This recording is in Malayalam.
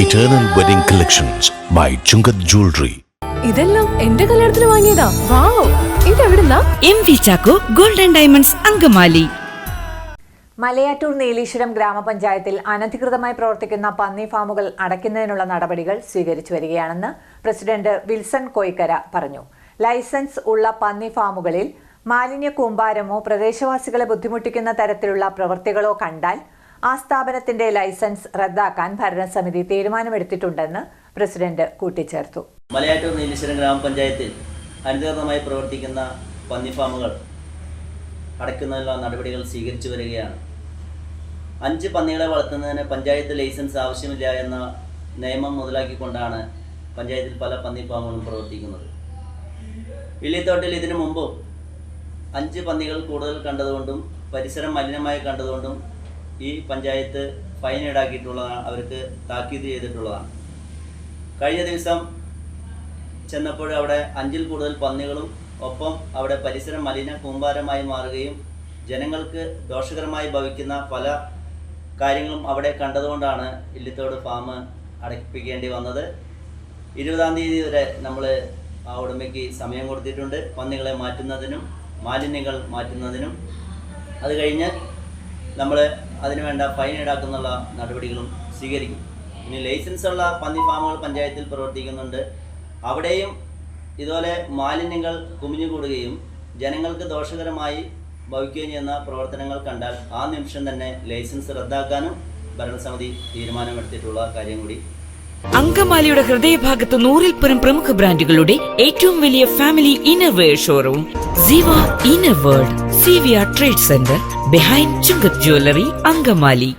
Eternal Wedding Collections by Chungat Jewelry. ഇതെല്ലാം എന്റെ കല്യാണത്തിന് വാങ്ങിയതാ. വാവ്, ഇതെവിടുന്നാ? MV Chacko golden diamonds Angamaly. Malayattoor Nileshwaram ഗ്രാമപഞ്ചായത്തിൽ അനധികൃതമായി പ്രവർത്തിക്കുന്ന പന്നി ഫാമുകൾ അടയ്ക്കുന്നതിനുള്ള നടപടികൾ സ്വീകരിച്ചു വരികയാണെന്ന് പ്രസിഡന്റ് വിൽസൺ കോയിക്കര പറഞ്ഞു. ലൈസൻസ് ഉള്ള പന്നി ഫാമുകളിൽ മാലിന്യ കൂമ്പാരമോ പ്രദേശവാസികളെ ബുദ്ധിമുട്ടിക്കുന്ന തരത്തിലുള്ള പ്രവൃത്തികളോ കണ്ടാൽ ആ സ്ഥാപനത്തിന്റെ ലൈസൻസ് റദ്ദാക്കാൻ ഭരണസമിതി തീരുമാനമെടുത്തിട്ടുണ്ടെന്ന് പ്രസിഡന്റ് കൂട്ടിച്ചേർത്തു. മലയാറ്റൂർ നീലീശ്വരം ഗ്രാമപഞ്ചായത്തിൽ അനധികൃതമായി പ്രവർത്തിക്കുന്ന പന്നി ഫാമുകൾ അടയ്ക്കുന്നതിനുള്ള നടപടികൾ സ്വീകരിച്ചു വരികയാണ്. 5 പന്നികളെ വളർത്തുന്നതിന് പഞ്ചായത്ത് ലൈസൻസ് ആവശ്യമില്ല എന്ന നിയമം മുതലാക്കിക്കൊണ്ടാണ് പഞ്ചായത്തിൽ പല പന്നി ഫാമുകളും പ്രവർത്തിക്കുന്നത്. ഇല്ലിത്തോട്ടിൽ ഇതിനു മുമ്പും 5 പന്നികൾ കൂടുതൽ കണ്ടതുകൊണ്ടും പരിസരം മലിനമായി കണ്ടതുകൊണ്ടും ഈ പഞ്ചായത്ത് ഫൈൻ ഈടാക്കിയിട്ടുള്ളതാണ്, അവർക്ക് താക്കീത് ചെയ്തിട്ടുള്ളതാണ്. കഴിഞ്ഞ ദിവസം ചെന്നപ്പോൾ അവിടെ 5-ൽ കൂടുതൽ പന്നികളും ഒപ്പം അവിടെ പരിസരം മലിന കൂമ്പാരമായി മാറുകയും ജനങ്ങൾക്ക് ദോഷകരമായി ഭവിക്കുന്ന പല കാര്യങ്ങളും അവിടെ കണ്ടതുകൊണ്ടാണ് ഇല്ലിത്തോട് ഫാം അടപ്പിക്കേണ്ടി വന്നത്. 20-ാം തീയതി വരെ നമ്മൾ ആ ഉടമയ്ക്ക് സമയം കൊടുത്തിട്ടുണ്ട്, പന്നികളെ മാറ്റുന്നതിനും മാലിന്യങ്ങൾ മാറ്റുന്നതിനും. അത് കഴിഞ്ഞ് നമ്മൾ അതിനുവേണ്ട ഫൈൻ ഈടാക്കുന്നുള്ള നടപടികളും സ്വീകരിക്കും. ഇനി ലൈസൻസ് ഉള്ള പന്നി ഫാമുകൾ പഞ്ചായത്തിൽ പ്രവർത്തിക്കുന്നുണ്ട്. അവിടെയും ഇതുപോലെ മാലിന്യങ്ങൾ കുമിഞ്ഞുകൂടുകയും ജനങ്ങൾക്ക് ദോഷകരമായി ഭവിക്കുകയും ചെയ്യുന്ന പ്രവർത്തനങ്ങൾ കണ്ടാൽ ആ നിമിഷം തന്നെ ലൈസൻസ് റദ്ദാക്കാനും ഭരണസമിതി തീരുമാനമെടുത്തിട്ടുള്ള കാര്യം കൂടി. അങ്കമാലിയുടെ ഹൃദയഭാഗത്ത് 100-ൽ പരം പ്രമുഖ ബ്രാൻഡുകളുടെ ഏറ്റവും വലിയ ഫാമിലി ഇന്നർവെയർ ഷോറൂം ജീവ inner world CVR trade centre behind Chungath jewellery Angamaly.